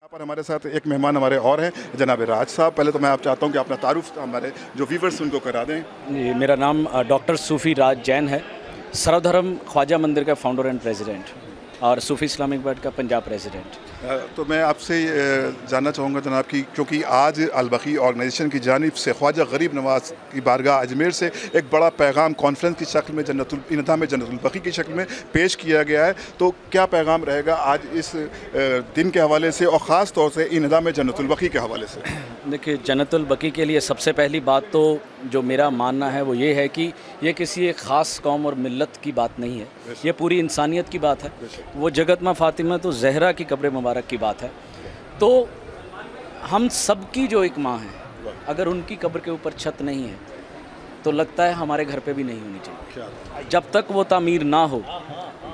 यहाँ पर हमारे साथ एक मेहमान हमारे और हैं जनाब राज साहब। पहले तो मैं आप चाहता हूँ कि अपना तारुफ हमारे जो व्यूवर्स उनको करा दें। जी, मेरा नाम डॉक्टर सूफ़ी राज जैन है, सर्वधर्म ख्वाजा मंदिर का फाउंडर एंड प्रेसिडेंट और सूफ़ी इस्लामिक बोर्ड का पंजाब प्रेसिडेंट। तो मैं आपसे जानना चाहूँगा जनाब कि क्योंकि आज अल-बकी ऑर्गेनाइजेशन की जानिब से ख्वाजा गरीब नवाज़ की बारगाह अजमेर से एक बड़ा पैगाम कॉन्फ्रेंस की शक्ल में इनेदा जन्नतुल बकी की शक्ल में पेश किया गया है, तो क्या पैगाम रहेगा आज इस दिन के हवाले से और ख़ास तौर से इनेदा जन्नतुल बकी के हवाले से? देखिए, जन्नतुल बकी के लिए सबसे पहली बात तो जो मेरा मानना है वो ये है कि ये किसी एक ख़ास कौम और मिल्लत की बात नहीं है, ये पूरी इंसानियत की बात है। वो जगत माँ फ़ातिमा तो ज़हरा की कब्र मुबारक की बात है। तो हम सब की जो एक माँ है, अगर उनकी कब्र के ऊपर छत नहीं है तो लगता है हमारे घर पे भी नहीं होनी चाहिए। जब तक वो तामीर ना हो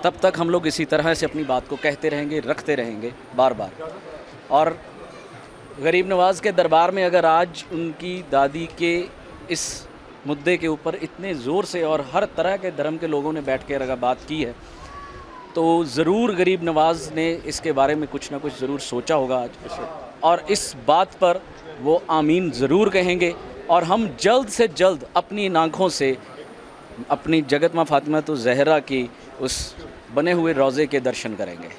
तब तक हम लोग इसी तरह से अपनी बात को कहते रहेंगे, रखते रहेंगे बार बार। और गरीब नवाज़ के दरबार में अगर आज उनकी दादी के इस मुद्दे के ऊपर इतने ज़ोर से और हर तरह के धर्म के लोगों ने बैठ कर अगर बात की है तो ज़रूर गरीब नवाज़ ने इसके बारे में कुछ ना कुछ ज़रूर सोचा होगा आज, और इस बात पर वो आमीन ज़रूर कहेंगे। और हम जल्द से जल्द अपनी इन आँखों से अपनी जगत माँ फ़ातिमा तो ज़हरा की उस बने हुए रोज़े के दर्शन करेंगे।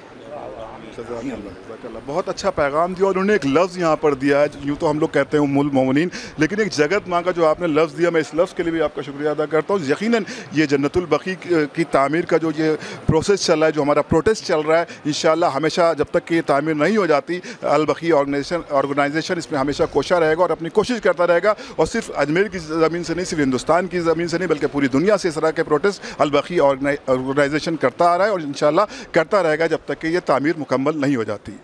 बहुत अच्छा पैगाम दिया और उन्होंने एक लफ्ज़ यहाँ पर दिया है, यूँ तो हम लोग कहते हैं उम्मुल मोमिनीन, लेकिन एक जगत माँ का जो आपने लफ्ज़ दिया, मैं इस लफ्ज़ के लिए भी आपका शुक्रिया अदा करता हूँ। यकीनन ये जन्नतुल बकी की तामीर का जो ये प्रोसेस चल रहा है, जो हमारा प्रोटेस्ट चल रहा है, इंशाअल्लाह हमेशा जब तक कि ये तामीर नहीं हो जाती, अल-बकी ऑर्गेनाइजेशन इसमें हमेशा कोशा रहेगा और अपनी कोशिश करता रहेगा। और सिर्फ अजमेर की ज़मीन से नहीं, सिर्फ हिंदुस्तान की ज़मीन से नहीं, बल्कि पूरी दुनिया से इस तरह के प्रोटेस्ट अल-बकी ऑर्गेनाइजेशन करता आ रहा है और इंशाअल्लाह करता रहेगा जब तक कि ये तामीर मुकम्मल नहीं हो जाती।